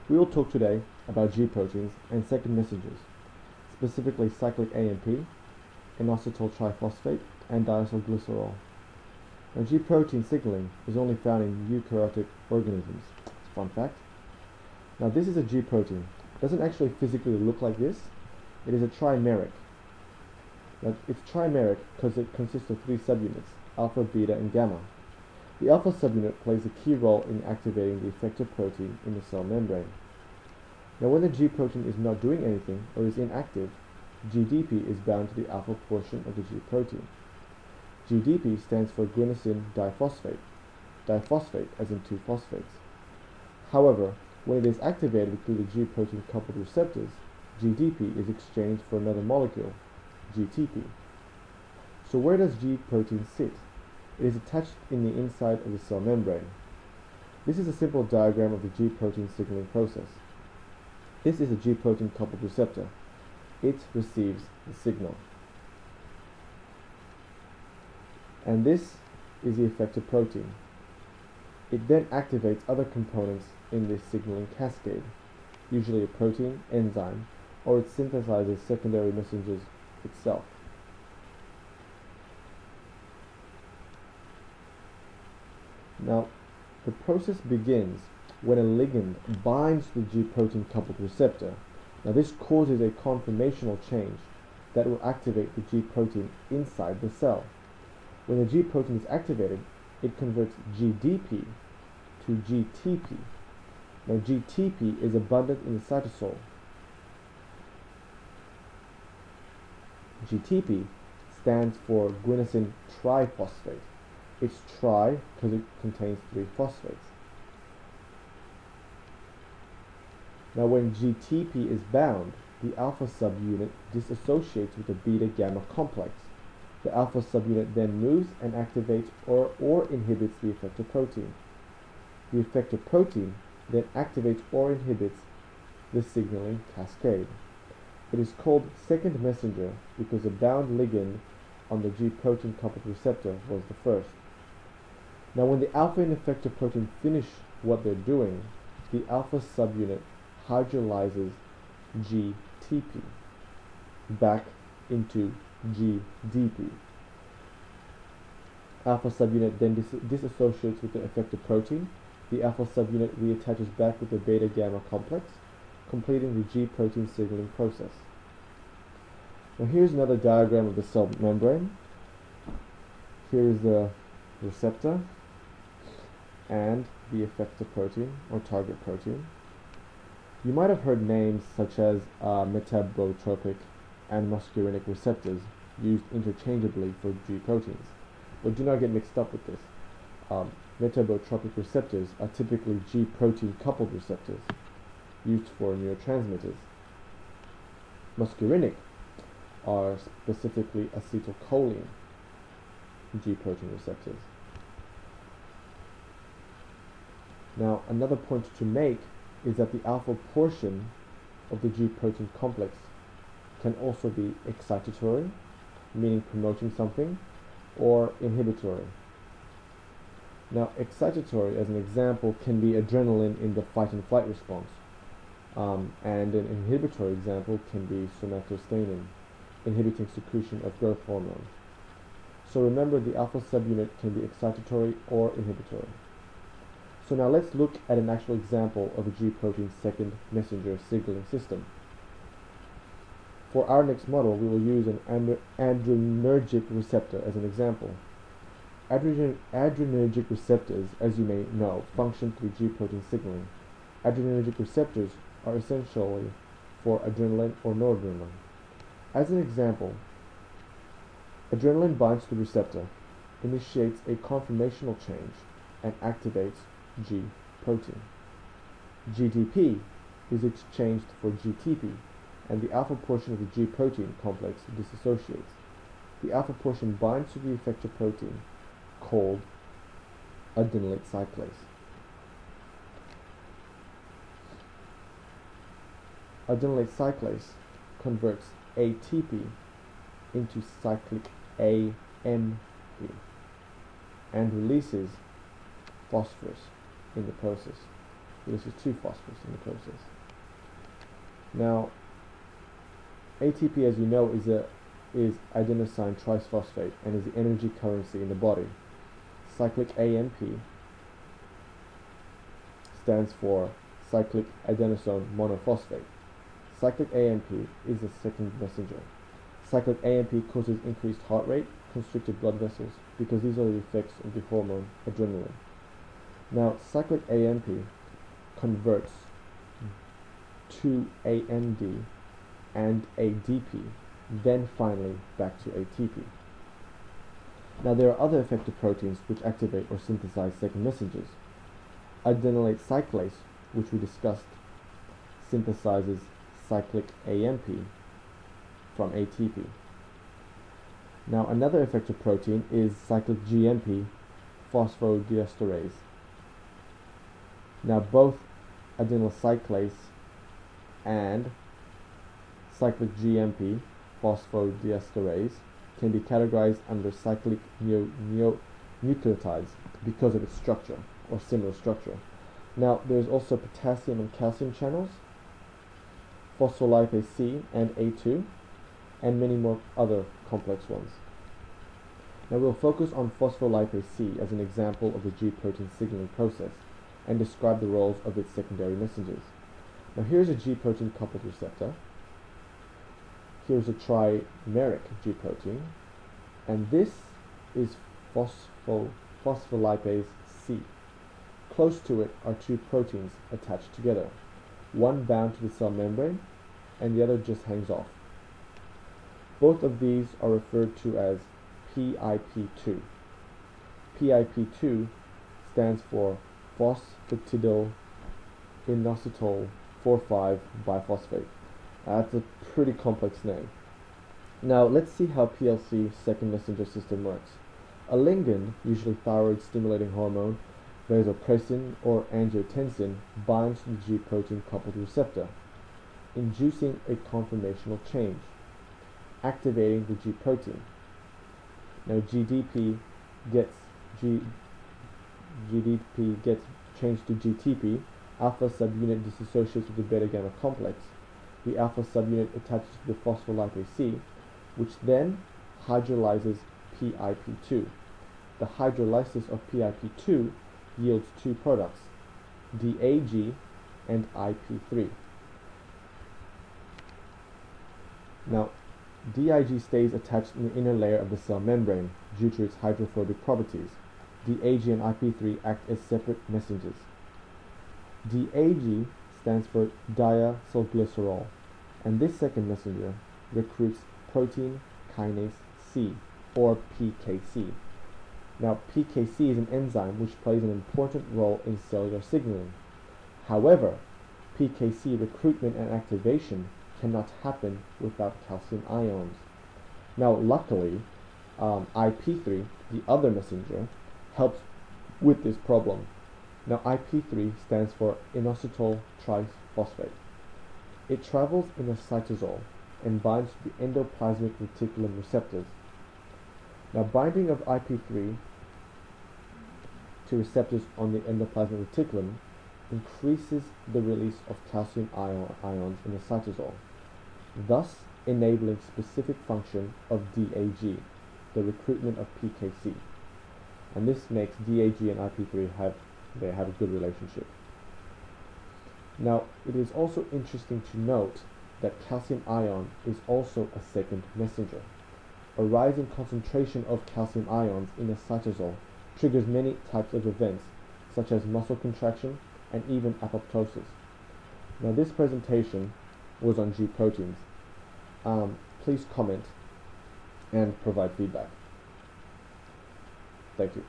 We will talk today about G proteins and second messengers, specifically cyclic AMP, inositol triphosphate, and diacylglycerol. Now, G protein signaling is only found in eukaryotic organisms. It's a fun fact. Now, this is a G protein. It doesn't actually physically look like this. It is a trimeric. Now, it's trimeric because it consists of three subunits, alpha, beta, and gamma. The alpha subunit plays a key role in activating the effector protein in the cell membrane. Now, when the G protein is not doing anything or is inactive, GDP is bound to the alpha portion of the G protein. GDP stands for guanosine diphosphate, diphosphate as in two phosphates. However, when it is activated through the G protein coupled receptors, GDP is exchanged for another molecule, GTP. So where does G protein sit? It is attached in the inside of the cell membrane. This is a simple diagram of the G protein signaling process. This is a G protein coupled receptor. It receives the signal. And this is the effector protein. It then activates other components in this signaling cascade, usually a protein, enzyme, or it synthesizes secondary messengers itself. Now, the process begins when a ligand binds to the G protein coupled receptor. Now, this causes a conformational change that will activate the G protein inside the cell. When the G protein is activated, it converts GDP to GTP. Now, GTP is abundant in the cytosol. GTP stands for guanosine triphosphate. It's tri because it contains three phosphates. Now, when GTP is bound, the alpha subunit dissociates with the beta-gamma complex. The alpha subunit then moves and activates or inhibits the effector protein. The effector protein then activates or inhibits the signaling cascade. It is called second messenger because the bound ligand on the G protein coupled receptor was the first. Now, when the alpha and effector protein finish what they're doing, the alpha subunit hydrolyzes GTP back into GDP. Alpha subunit then disassociates with the effector protein. The alpha subunit reattaches back with the beta-gamma complex, completing the G protein signaling process. Now, here's another diagram of the cell membrane. Here is the receptor and the effector protein or target protein. You might have heard names such as metabotropic and muscarinic receptors used interchangeably for G proteins, but do not get mixed up with this. Metabotropic receptors are typically G protein coupled receptors used for neurotransmitters. Muscarinic are specifically acetylcholine G protein receptors. Now, another point to make is that the alpha portion of the G protein complex can also be excitatory, meaning promoting something, or inhibitory. Now, excitatory, as an example, can be adrenaline in the fight and flight response, and an inhibitory example can be somatostatin, inhibiting secretion of growth hormone. So remember, the alpha subunit can be excitatory or inhibitory. So now let's look at an actual example of a G protein second messenger signaling system. For our next model, we will use an adrenergic receptor as an example. Adrenergic receptors, as you may know, function through G protein signaling. Adrenergic receptors are essentially for adrenaline or noradrenaline. As an example, adrenaline binds to the receptor, initiates a conformational change, and activates G protein. GDP is exchanged for GTP, and the alpha portion of the G protein complex dissociates. The alpha portion binds to the effector protein, called adenylate cyclase. Adenylate cyclase converts ATP into cyclic AMP and releases phosphorus in the process. releases two phosphorus in the process. Now, ATP, as you know, is adenosine triphosphate and is the energy currency in the body. Cyclic AMP stands for cyclic adenosine monophosphate. Cyclic AMP is the second messenger. Cyclic AMP causes increased heart rate, constricted blood vessels, because these are the effects of the hormone adrenaline. Now, cyclic AMP converts to AMD and ADP, then finally back to ATP. Now, there are other effector proteins which activate or synthesize second messengers. Adenylate cyclase, which we discussed, synthesizes cyclic AMP from ATP. Now, another effector protein is cyclic GMP phosphodiesterase. Now, both adenyl cyclase and cyclic GMP phosphodiesterase can be categorized under cyclic nucleotides because of its structure or similar structure. Now, there's also potassium and calcium channels, phospholipase C and A2, and many more other complex ones. Now, we'll focus on phospholipase C as an example of the G protein signaling process and describe the roles of its secondary messengers. Now, here's a G protein coupled receptor. Here's a trimeric G protein, and this is phospholipase C. Close to it are two proteins attached together, one bound to the cell membrane and the other just hangs off. Both of these are referred to as PIP2. PIP2 stands for phosphatidyl inositol 4,5 biphosphate. That's a pretty complex name. Now, let's see how PLC second messenger system works. A ligand, usually thyroid stimulating hormone, vasopressin or angiotensin, binds to the G protein coupled receptor, inducing a conformational change, activating the G protein. Now, GDP gets changed to GTP. Alpha subunit dissociates with the beta gamma complex. The alpha subunit attaches to the phospholipase C, which then hydrolyzes PIP2. The hydrolysis of PIP2 yields two products, DAG and IP3. Now, DIG stays attached in the inner layer of the cell membrane due to its hydrophobic properties. DAG and IP3 act as separate messengers. DAG stands for diacylglycerol, and this second messenger recruits protein kinase C, or PKC. Now, PKC is an enzyme which plays an important role in cellular signaling. However, PKC recruitment and activation cannot happen without calcium ions. Now, luckily, IP3, the other messenger, helps with this problem. Now, IP3 stands for inositol triphosphate. It travels in a cytosol and binds to the endoplasmic reticulum receptors. Now, binding of IP3 to receptors on the endoplasmic reticulum increases the release of calcium ions in the cytosol, thus enabling specific function of DAG, the recruitment of PKC. And this makes DAG and IP3 have a good relationship. Now, it is also interesting to note that calcium ion is also a second messenger. A rising concentration of calcium ions in a cytosol triggers many types of events, such as muscle contraction and even apoptosis. Now, this presentation was on G proteins. Please comment and provide feedback. Thank you.